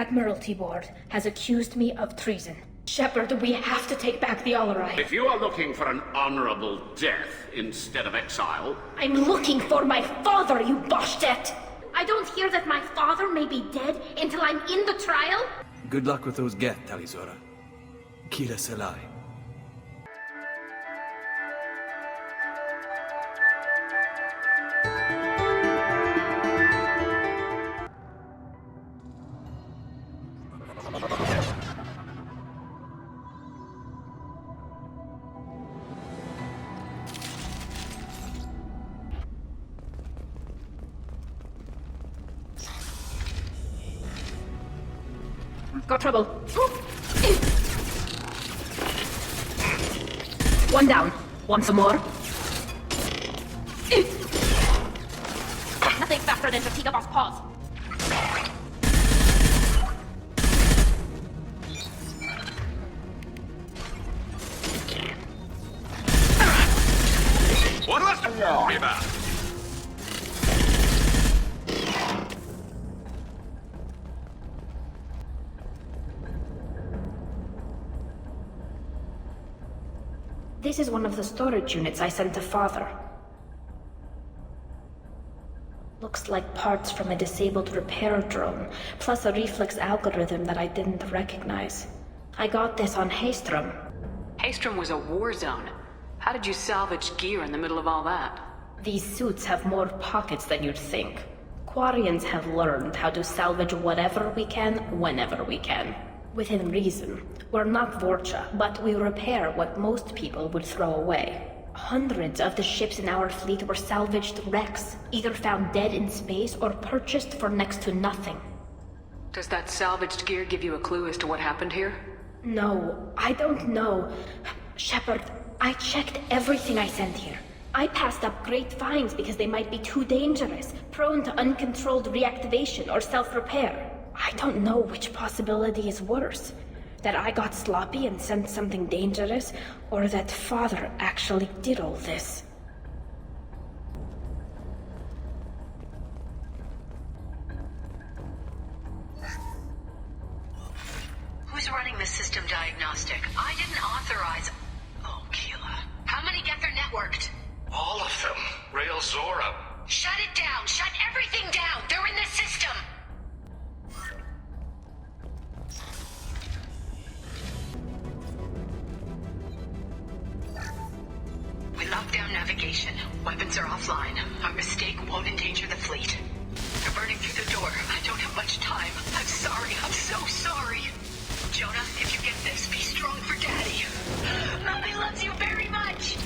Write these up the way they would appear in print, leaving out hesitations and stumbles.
Admiralty Board has accused me of treason. Shepard, we have to take back the Alarei. If you are looking for an honorable death instead of exile... I'm looking for my father, you Boshtet! I don't hear that my father may be dead until I'm in the trial? Good luck with those Geth, Talizora. Kila Selai. Got trouble. One down. Want some more? Nothing faster than fatigue of our paws. What was the about? This is one of the storage units I sent to Father. Looks like parts from a disabled repair drone, plus a reflex algorithm that I didn't recognize. I got this on Haestrom. Haestrom was a war zone. How did you salvage gear in the middle of all that? These suits have more pockets than you'd think. Quarians have learned how to salvage whatever we can, whenever we can. Within reason. We're not Vorcha, but we repair what most people would throw away. Hundreds of the ships in our fleet were salvaged wrecks, either found dead in space or purchased for next to nothing. Does that salvaged gear give you a clue as to what happened here? No, I don't know. Shepard, I checked everything I sent here. I passed up great finds because they might be too dangerous, prone to uncontrolled reactivation or self-repair. I don't know which possibility is worse. That I got sloppy and sent something dangerous, or that Father actually did all this. Who's running the system diagnostic? I didn't authorize... Oh, Keela. How many Geth are networked? All of them. Rail Zora. Shut it down! Shut everything down! They're in the system! We locked down navigation. Weapons are offline. Our mistake won't endanger the fleet. They're burning through the door. I don't have much time. I'm sorry. I'm so sorry. Jonah, if you get this, be strong for Daddy. Mommy loves you very much.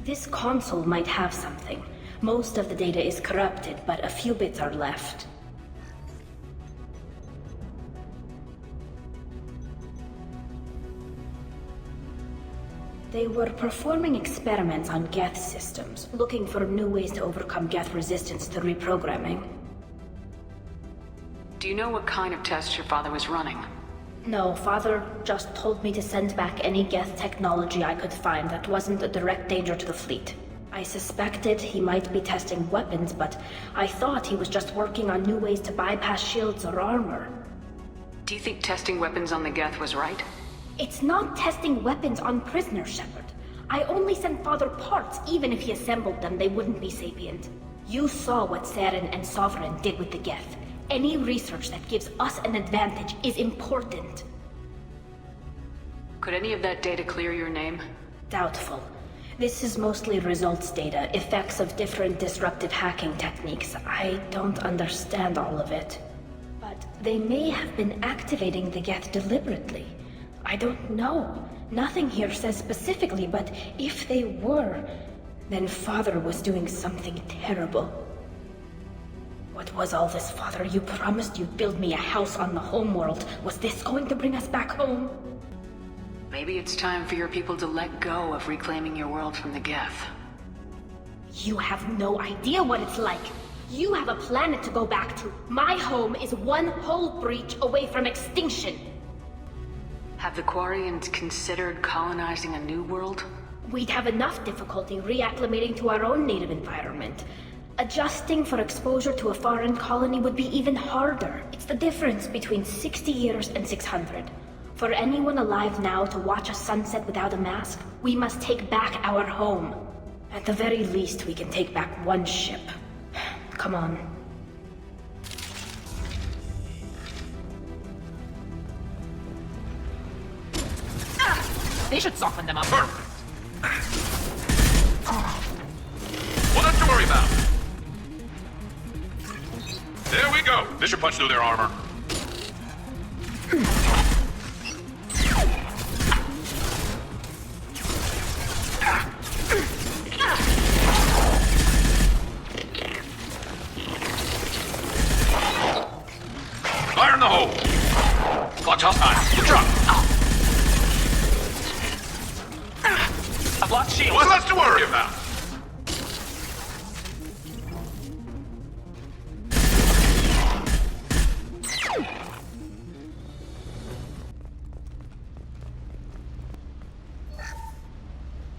This console might have something. Most of the data is corrupted, but a few bits are left. They were performing experiments on Geth systems, looking for new ways to overcome Geth resistance to reprogramming. Do you know what kind of tests your father was running? No, Father just told me to send back any Geth technology I could find that wasn't a direct danger to the fleet. I suspected he might be testing weapons, but I thought he was just working on new ways to bypass shields or armor. Do you think testing weapons on the Geth was right? It's not testing weapons on prisoners, Shepard. I only sent Father parts. Even if he assembled them, they wouldn't be sapient. You saw what Saren and Sovereign did with the Geth. Any research that gives us an advantage is important. Could any of that data clear your name? Doubtful. This is mostly results data, effects of different disruptive hacking techniques. I don't understand all of it. But they may have been activating the Geth deliberately. I don't know. Nothing here says specifically, but if they were, then Father was doing something terrible. What was all this, Father? You promised you'd build me a house on the homeworld. Was this going to bring us back home? Maybe it's time for your people to let go of reclaiming your world from the Geth. You have no idea what it's like. You have a planet to go back to. My home is one hull breach away from extinction. Have the Quarians considered colonizing a new world? we'd have enough difficulty reacclimating to our own native environment. Adjusting for exposure to a foreign colony would be even harder. It's the difference between 60 years and 600. For anyone alive now to watch a sunset without a mask, we must take back our home. At the very least, we can take back one ship. Come on. They should soften them up. Perfect. Well, nothing to worry about. There we go. This should punch through their armor. Fire in the hole. Clock's hostile. Good job. A blocked shield. What's less to worry about?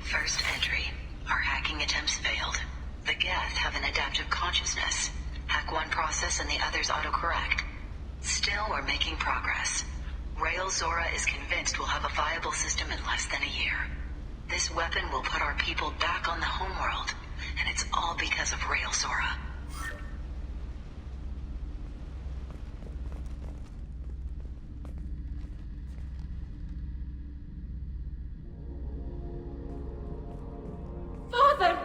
First entry. Our hacking attempts failed. The Geth have an adaptive consciousness. Hack one process and the others autocorrect. Still, we're making progress. Rail Zora is convinced we'll have a viable system in less than a year. This weapon will put our people back on the homeworld, and it's all because of Rail Zora. Father!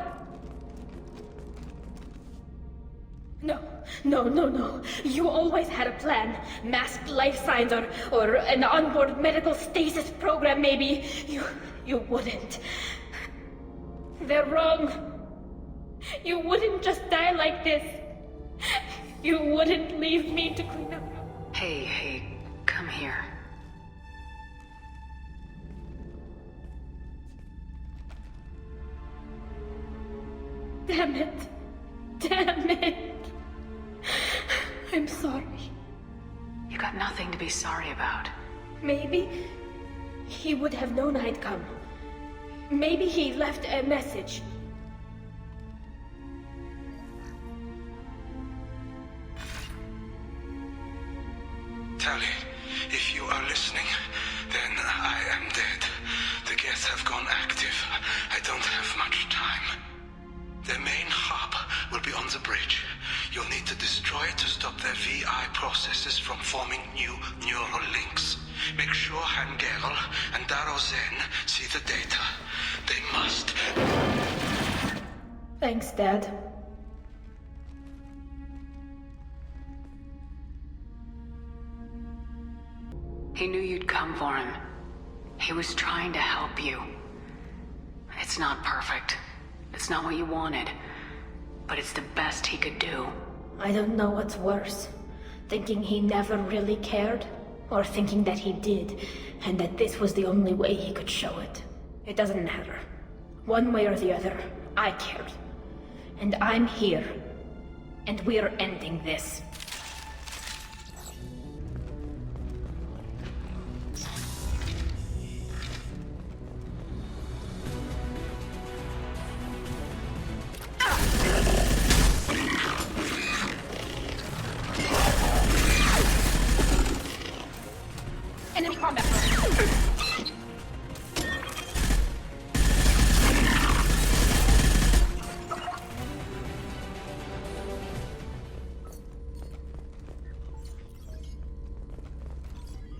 No. You always had a plan. Masked life signs or an onboard medical stasis program, maybe. You wouldn't. They're wrong. You wouldn't just die like this. You wouldn't leave me to clean up. Hey, come here. Damn it. I'm sorry. You got nothing to be sorry about. Maybe he would have known I'd come. Maybe he left a message. Tali, if you are listening, then I am dead. The Geth have gone active. I don't have much time. Their main hub will be on the bridge. You'll need to destroy it to stop their VI processes from forming new neural links. Make sure Hangerl and Daro Zen see the data. They must. Thanks, Dad. He knew you'd come for him. He was trying to help you. It's not perfect. It's not what you wanted. But it's the best he could do. I don't know what's worse. Thinking he never really cared, or thinking that he did, and that this was the only way he could show it. It doesn't matter. One way or the other, I cared. And I'm here. And we're ending this. Enemy combat.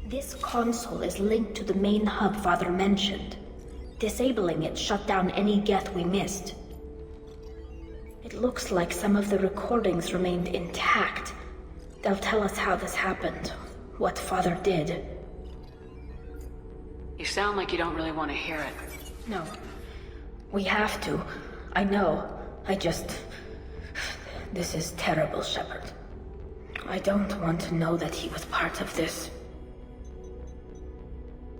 This console is linked to the main hub Father mentioned. Disabling it shut down any Geth we missed. It looks like some of the recordings remained intact. They'll tell us how this happened, what Father did. You sound like you don't really want to hear it. No. We have to. I know. This is terrible, Shepard. I don't want to know that he was part of this.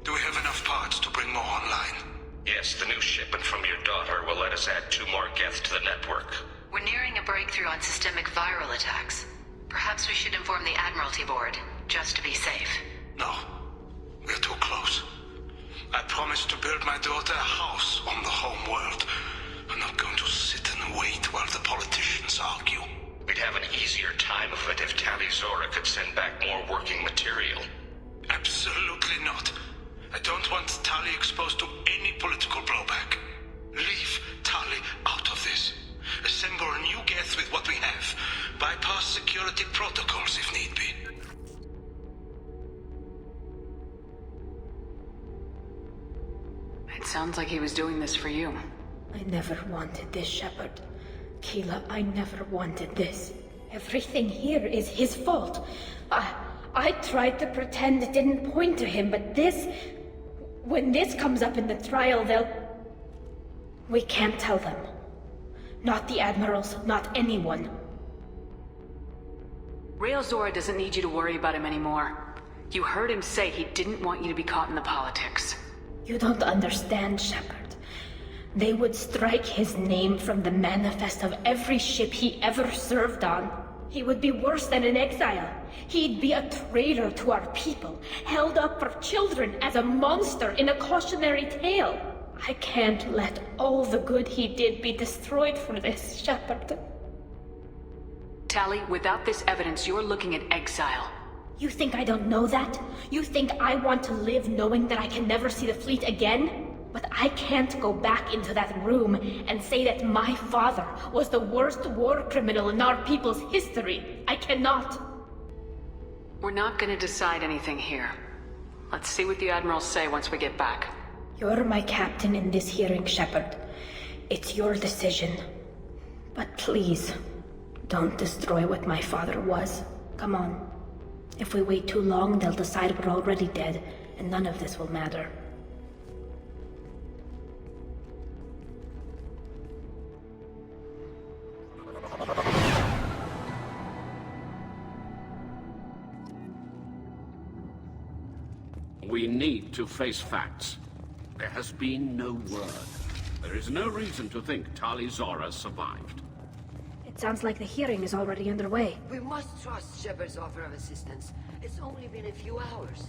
Do we have enough parts to bring more online? Yes, the new shipment from your daughter will let us add 2 more Geth to the network. We're nearing a breakthrough on systemic viral attacks. Perhaps we should inform the Admiralty Board, just to be safe. No. We're too close. I promised to build my daughter a house on the home if Tali Zora could send back more working material. Absolutely not. I don't want Tali exposed to any political blowback. Leave Tali out of this. Assemble a new Geth with what we have. Bypass security protocols if need be. It sounds like he was doing this for you. I never wanted this, Shepard. Keela, I never wanted this. Everything here is his fault. I tried to pretend it didn't point to him, but this... When this comes up in the trial, they'll... We can't tell them. Not the Admirals, not anyone. Rael Zora doesn't need you to worry about him anymore. You heard him say he didn't want you to be caught in the politics. You don't understand, Shepard. They would strike his name from the manifest of every ship he ever served on. He would be worse than an exile. He'd be a traitor to our people, held up for children as a monster in a cautionary tale. I can't let all the good he did be destroyed for this, Shepard. Tali, without this evidence, you're looking at exile. You think I don't know that? You think I want to live knowing that I can never see the fleet again? But I can't go back into that room and say that my father was the worst war criminal in our people's history. I cannot. We're not gonna decide anything here. Let's see what the Admirals say once we get back. You're my captain in this hearing, Shepard. It's your decision. But please, don't destroy what my father was. Come on. If we wait too long, they'll decide we're already dead, and none of this will matter. We need to face facts. There has been no word. There is no reason to think Tali Zora survived. It sounds like the hearing is already underway. We must trust Shepard's offer of assistance. It's only been a few hours.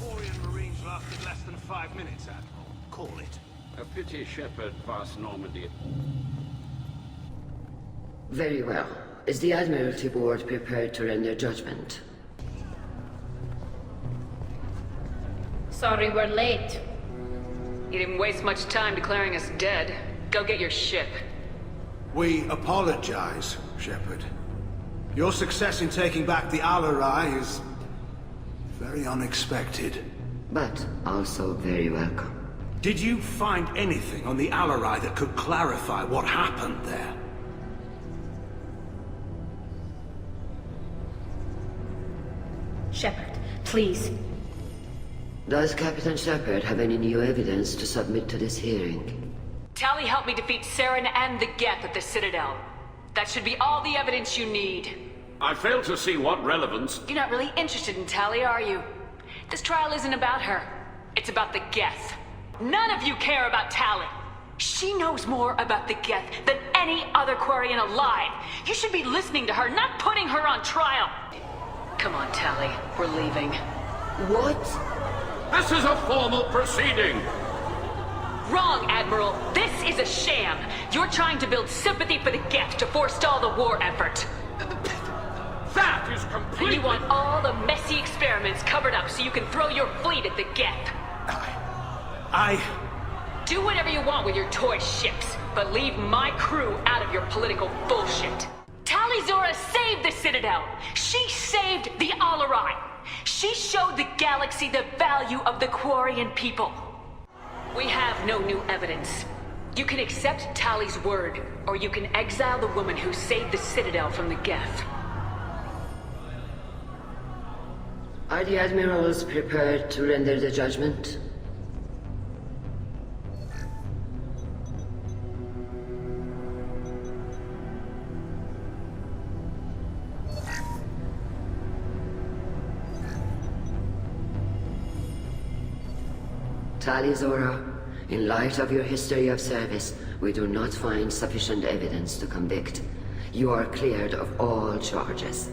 Quarian Marines lasted less than 5 minutes, Admiral. Call it. A pity Shepard passed Normandy. Very well. Is the Admiralty Board prepared to render judgment? Sorry we're late. You didn't waste much time declaring us dead. Go get your ship. We apologize, Shepard. Your success in taking back the Alarei is very unexpected. But also very welcome. Did you find anything on the Alarei that could clarify what happened there? Shepard, please. Does Captain Shepard have any new evidence to submit to this hearing? Tali helped me defeat Saren and the Geth at the Citadel. That should be all the evidence you need. I fail to see what relevance... You're not really interested in Tali, are you? This trial isn't about her. It's about the Geth. None of you care about Tali. She knows more about the Geth than any other Quarian alive. You should be listening to her, not putting her on trial. Come on, Tali. We're leaving. What? This is a formal proceeding! Wrong, Admiral. This is a sham. You're trying to build sympathy for the Geth to forestall the war effort. That is completely... And you want all the messy experiments covered up so you can throw your fleet at the Geth. Do whatever you want with your toy ships, but leave my crew out of your political bullshit. Tali Zora saved the Citadel. She saved the Alarei. She showed the galaxy the value of the Quarian people. We have no new evidence. You can accept Tali's word, or you can exile the woman who saved the Citadel from the Geth. Are the Admirals prepared to render the judgment? Tali Zora, in light of your history of service, we do not find sufficient evidence to convict. You are cleared of all charges.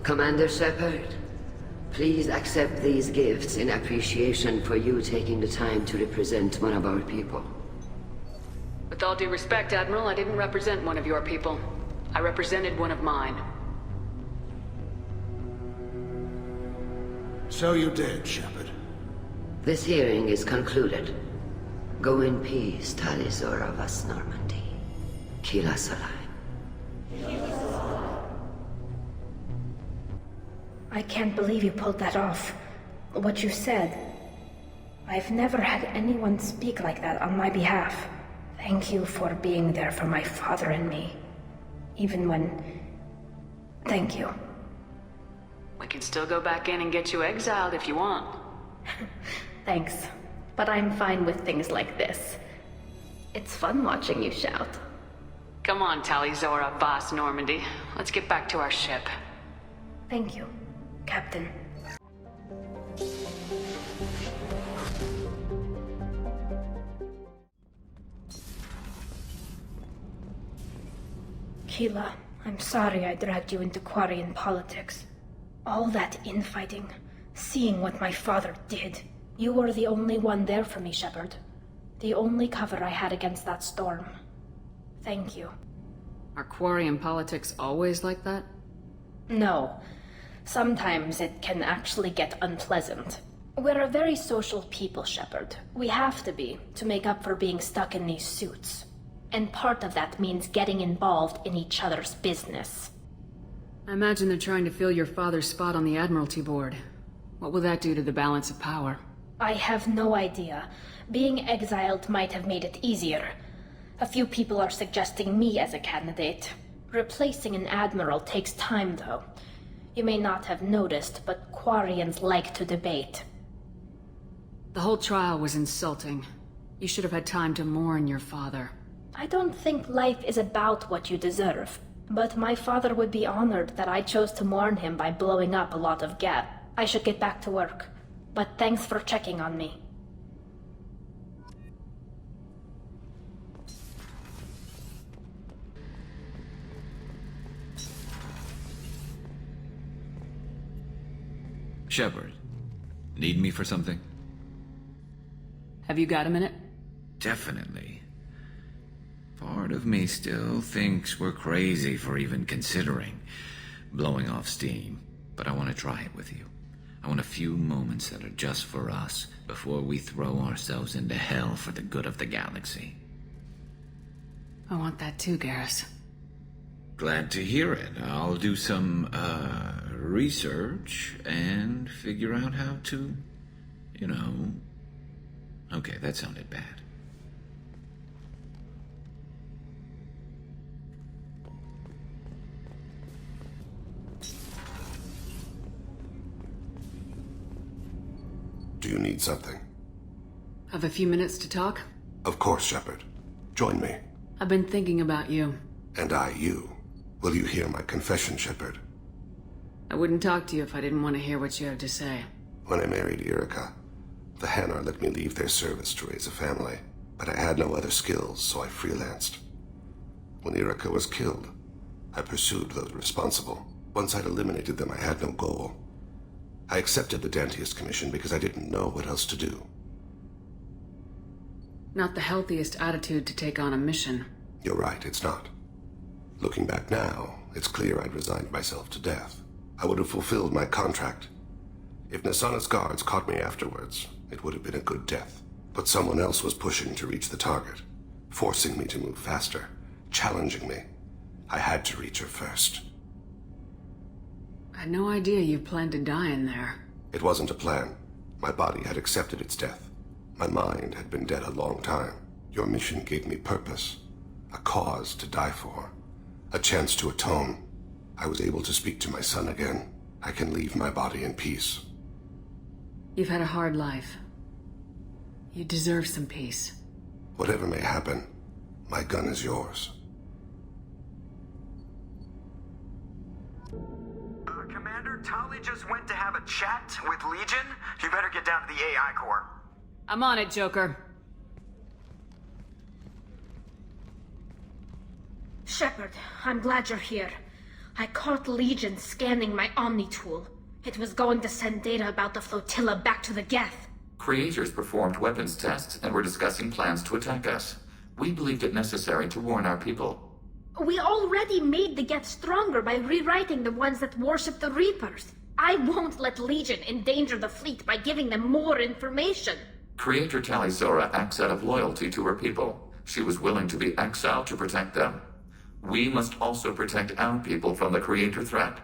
Commander Shepard, please accept these gifts in appreciation for you taking the time to represent one of our people. With all due respect, Admiral, I didn't represent one of your people. I represented one of mine. So you did, Shepard. This hearing is concluded. Go in peace, Talizora vas Normandy. Kila Salai. I can't believe you pulled that off. What you said. I've never had anyone speak like that on my behalf. Thank you for being there for my father and me. Even when... Thank you. We can still go back in and get you exiled if you want. Thanks. But I'm fine with things like this. It's fun watching you shout. Come on, Talizora, Boss Normandy. Let's get back to our ship. Thank you, Captain. Keela, I'm sorry I dragged you into Quarian politics. All that infighting, seeing what my father did. You were the only one there for me, Shepard. The only cover I had against that storm. Thank you. Are Quarian politics always like that? No. Sometimes it can actually get unpleasant. We're a very social people, Shepard. We have to be, to make up for being stuck in these suits. And part of that means getting involved in each other's business. I imagine they're trying to fill your father's spot on the Admiralty Board. What will that do to the balance of power? I have no idea. Being exiled might have made it easier. A few people are suggesting me as a candidate. Replacing an admiral takes time, though. You may not have noticed, but Quarians like to debate. The whole trial was insulting. You should have had time to mourn your father. I don't think life is about what you deserve. But my father would be honored that I chose to mourn him by blowing up a lot of gas. I should get back to work. But thanks for checking on me. Shepard, need me for something? Have you got a minute? Definitely. Part of me still thinks we're crazy for even considering blowing off steam, but I want to try it with you. I want a few moments that are just for us before we throw ourselves into hell for the good of the galaxy. I want that too, Garrus. Glad to hear it. I'll do some, research and figure out how to, Okay, that sounded bad. Do you need something? Have a few minutes to talk? Of course, Shepard. Join me. I've been thinking about you. And I you. Will you hear my confession, Shepard? I wouldn't talk to you if I didn't want to hear what you have to say. When I married Erica, the Hanar let me leave their service to raise a family, but I had no other skills, so I freelanced. When Erica was killed, I pursued those responsible. Once I'd eliminated them, I had no goal. I accepted the Dantius commission because I didn't know what else to do. Not the healthiest attitude to take on a mission. You're right, it's not. Looking back now, it's clear I'd resigned myself to death. I would have fulfilled my contract. If Nasana's guards caught me afterwards, it would have been a good death. But someone else was pushing to reach the target, forcing me to move faster, challenging me. I had to reach her first. I had no idea you planned to die in there. It wasn't a plan. My body had accepted its death. My mind had been dead a long time. Your mission gave me purpose, a cause to die for, a chance to atone. I was able to speak to my son again. I can leave my body in peace. You've had a hard life. You deserve some peace. Whatever may happen, my gun is yours. Commander, Tali just went to have a chat with Legion. You better get down to the AI core. I'm on it, Joker. Shepard, I'm glad you're here. I caught Legion scanning my Omni tool. It was going to send data about the flotilla back to the Geth. Creators performed weapons tests and were discussing plans to attack us. We believed it necessary to warn our people. We already made the Geth stronger by rewriting the ones that worship the Reapers. I won't let Legion endanger the fleet by giving them more information. Creator Talizora acts out of loyalty to her people. She was willing to be exiled to protect them. We must also protect our people from the Creator threat.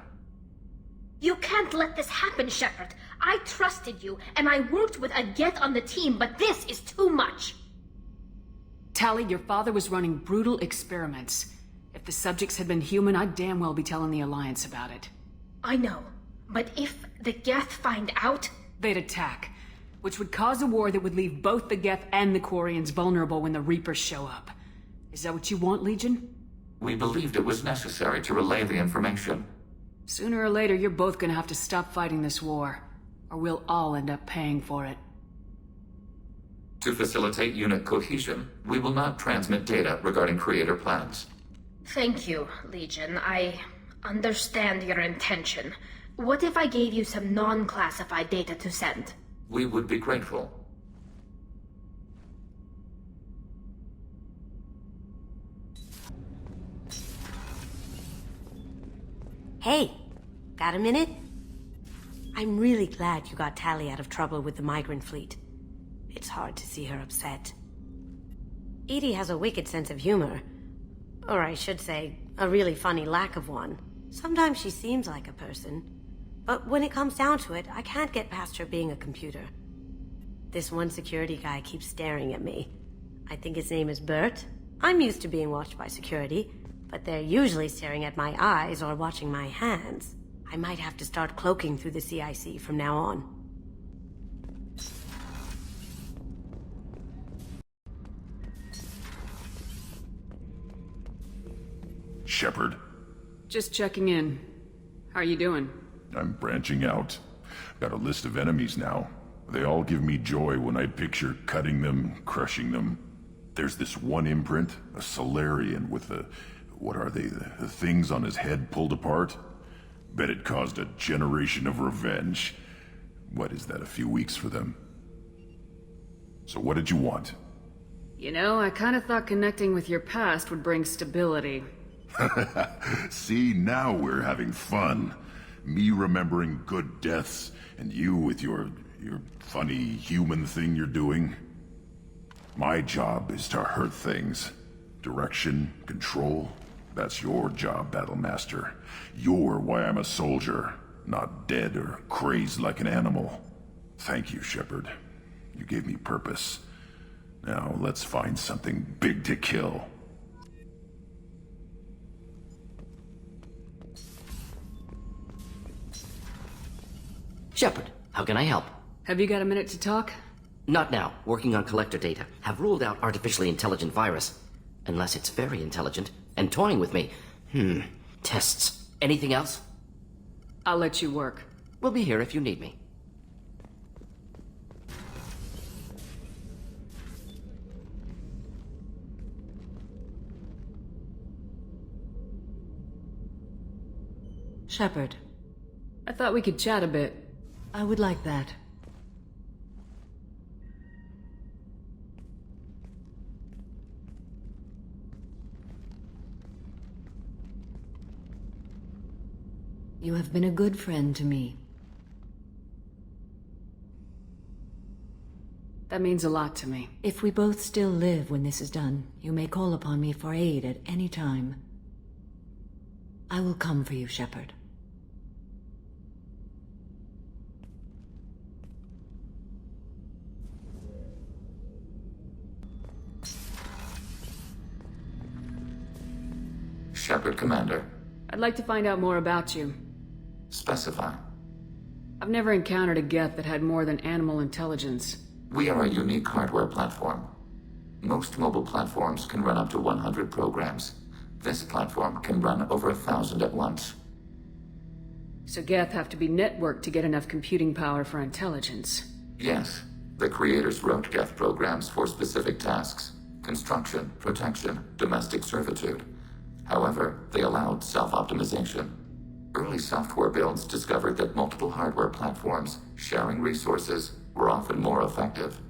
You can't let this happen, Shepard. I trusted you, and I worked with a Geth on the team, but this is too much. Tali, your father was running brutal experiments. If the subjects had been human, I'd damn well be telling the Alliance about it. I know, but if the Geth find out... They'd attack, which would cause a war that would leave both the Geth and the Quarians vulnerable when the Reapers show up. Is that what you want, Legion? We believed it was necessary to relay the information. Sooner or later, you're both gonna have to stop fighting this war, or we'll all end up paying for it. To facilitate unit cohesion, we will not transmit data regarding Creator plans. Thank you, Legion. I understand your intention. What if I gave you some non-classified data to send? We would be grateful. Hey, got a minute? I'm really glad you got Tali out of trouble with the migrant fleet. It's hard to see her upset. Edie has a wicked sense of humor. Or I should say, a really funny lack of one. Sometimes she seems like a person. But when it comes down to it, I can't get past her being a computer. This one security guy keeps staring at me. I think his name is Bert. I'm used to being watched by security, but they're usually staring at my eyes or watching my hands. I might have to start cloaking through the CIC from now on. Shepard. Just checking in. How are you doing? I'm branching out. Got a list of enemies now. They all give me joy when I picture cutting them, crushing them. There's this one imprint, a Solarian with the... what are they? The things on his head pulled apart? Bet it caused a generation of revenge. What is that, a few weeks for them? So what did you want? You know, I kinda thought connecting with your past would bring stability. See, now we're having fun. Me remembering good deaths, and you with your funny human thing you're doing. My job is to hurt things. Direction, control, that's your job, Battlemaster. You're why I'm a soldier, not dead or crazed like an animal. Thank you, Shepard. You gave me purpose. Now let's find something big to kill. Shepard, how can I help? Have you got a minute to talk? Not now. Working on collector data. Have ruled out artificially intelligent virus. Unless it's very intelligent and toying with me. Tests. Anything else? I'll let you work. We'll be here if you need me. Shepard. I thought we could chat a bit. I would like that. You have been a good friend to me. That means a lot to me. If we both still live when this is done, you may call upon me for aid at any time. I will come for you, Shepard. Shepard, Commander. I'd like to find out more about you. Specify. I've never encountered a Geth that had more than animal intelligence. We are a unique hardware platform. Most mobile platforms can run up to 100 programs. This platform can run over 1,000 at once. So Geth have to be networked to get enough computing power for intelligence. Yes. The creators wrote Geth programs for specific tasks. Construction, protection, domestic servitude. However, they allowed self-optimization. Early software builds discovered that multiple hardware platforms sharing resources were often more effective.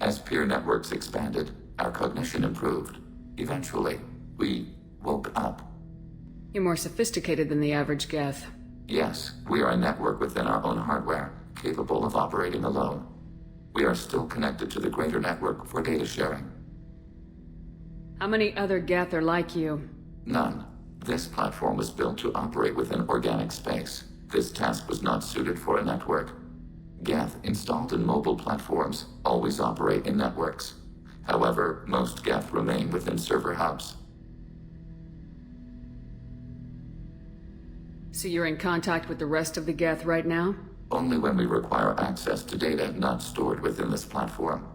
As peer networks expanded, our cognition improved. Eventually, we woke up. You're more sophisticated than the average Geth. Yes, we are a network within our own hardware, capable of operating alone. We are still connected to the greater network for data sharing. How many other Geth are like you? None. This platform was built to operate within organic space. This task was not suited for a network. Geth installed in mobile platforms always operate in networks. However, most Geth remain within server hubs. So you're in contact with the rest of the Geth right now? Only when we require access to data not stored within this platform.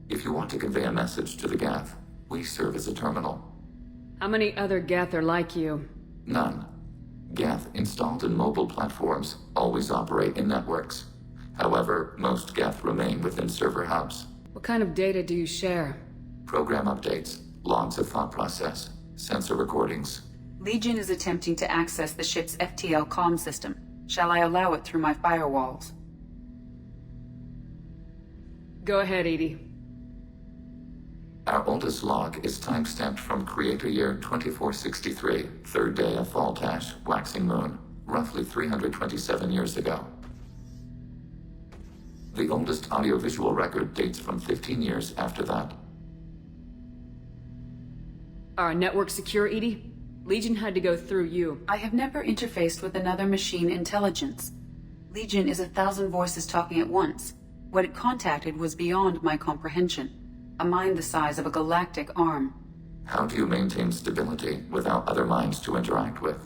If you want to convey a message to the Geth, we serve as a terminal. How many other Geth are like you? None. Geth installed in mobile platforms always operate in networks. However, most Geth remain within server hubs. What kind of data do you share? Program updates, logs of thought process, sensor recordings. Legion is attempting to access the ship's FTL comm system. Shall I allow it through my firewalls? Go ahead, Edie. Our oldest log is timestamped from Creator Year 2463, third day of Faltash, waxing moon, roughly 327 years ago. The oldest audiovisual record dates from 15 years after that. Are our network secure, Edie? Legion had to go through you. I have never interfaced with another machine intelligence. Legion is 1,000 voices talking at once. What it contacted was beyond my comprehension. A mind the size of a galactic arm. How do you maintain stability without other minds to interact with?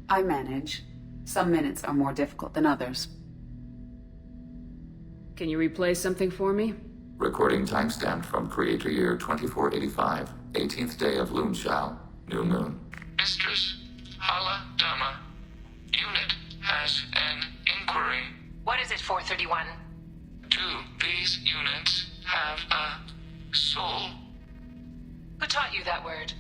I manage. Some minutes are more difficult than others. Can you replay something for me? Recording timestamped from Creator Year 2485, 18th day of Luneshao, new moon. Mistress Hala Dama, unit has an inquiry. What is it, 431? Do these units have a soul? Who taught you that word?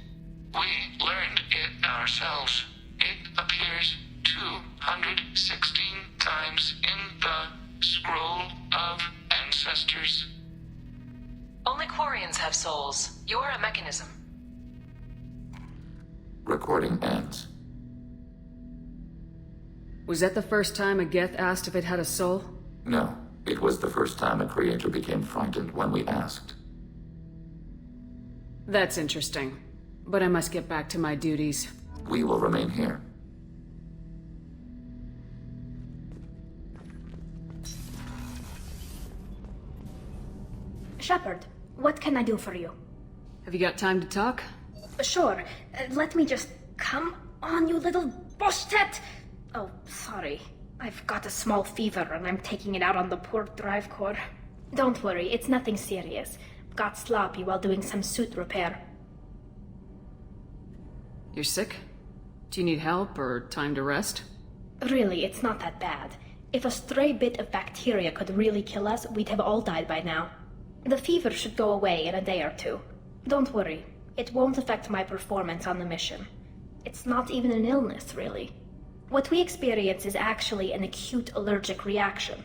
We learned it ourselves. It appears 216 times in the Scroll of Ancestors. Only Quarians have souls. You're a mechanism. Recording ends. Was that the first time a Geth asked if it had a soul? No. It was the first time a creator became frightened when we asked. That's interesting. But I must get back to my duties. We will remain here. Shepard, what can I do for you? Have you got time to talk? Sure. Let me just... Come on, you little bullshit! Oh, sorry. I've got a small fever and I'm taking it out on the poor drive core. Don't worry, it's nothing serious. Got sloppy while doing some suit repair. You're sick? Do you need help or time to rest? Really, it's not that bad. If a stray bit of bacteria could really kill us, we'd have all died by now. The fever should go away in a day or two. Don't worry. It won't affect my performance on the mission. It's not even an illness, really. What we experience is actually an acute allergic reaction.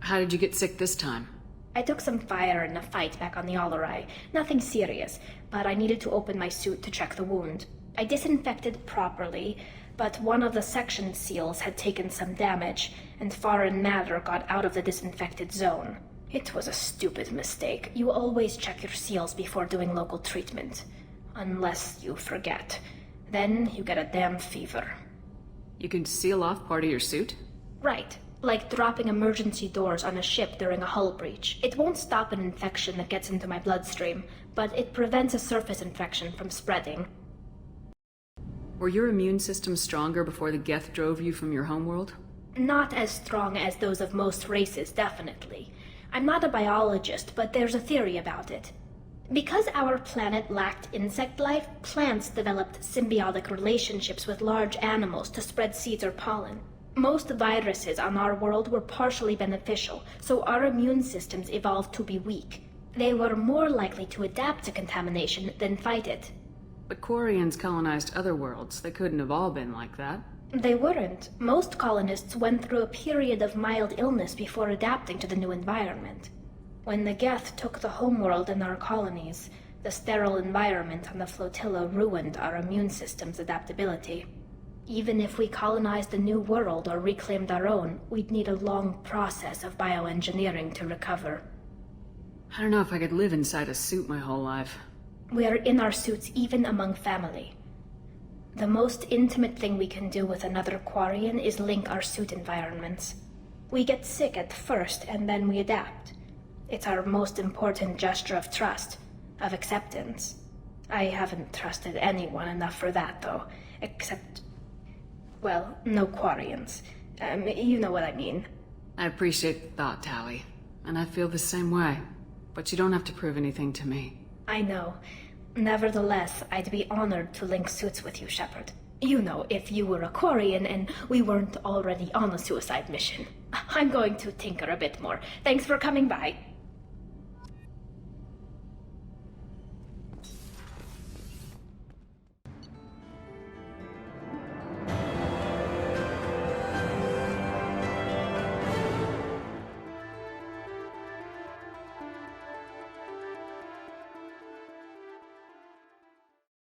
How did you get sick this time? I took some fire in a fight back on the Alarei. Nothing serious, but I needed to open my suit to check the wound. I disinfected properly, but one of the section seals had taken some damage, and foreign matter got out of the disinfected zone. It was a stupid mistake. You always check your seals before doing local treatment. Unless you forget. Then you get a damn fever. You can seal off part of your suit? Right. Like dropping emergency doors on a ship during a hull breach. It won't stop an infection that gets into my bloodstream, but it prevents a surface infection from spreading. Were your immune system stronger before the Geth drove you from your homeworld? Not as strong as those of most races, definitely. I'm not a biologist, but there's a theory about it. Because our planet lacked insect life, plants developed symbiotic relationships with large animals to spread seeds or pollen. Most viruses on our world were partially beneficial, so our immune systems evolved to be weak. They were more likely to adapt to contamination than fight it. But Quarians colonized other worlds. They couldn't have all been like that. They weren't. Most colonists went through a period of mild illness before adapting to the new environment. When the Geth took the homeworld and our colonies, The sterile environment on the flotilla ruined our immune system's adaptability. Even if we colonized a new world or reclaimed our own, we'd need a long process of bioengineering to recover. I don't know if I could live inside a suit my whole life. We are in our suits even among family. The most intimate thing we can do with another Quarian is link our suit environments. We get sick at first, and then we adapt. It's our most important gesture of trust, of acceptance. I haven't trusted anyone enough for that, though. Except... well, no Quarians. You know what I mean. I appreciate the thought, Tali. And I feel the same way. But you don't have to prove anything to me. I know. Nevertheless, I'd be honored to link suits with you, Shepard. You know, if you were a Quarian and we weren't already on a suicide mission. I'm going to tinker a bit more. Thanks for coming by.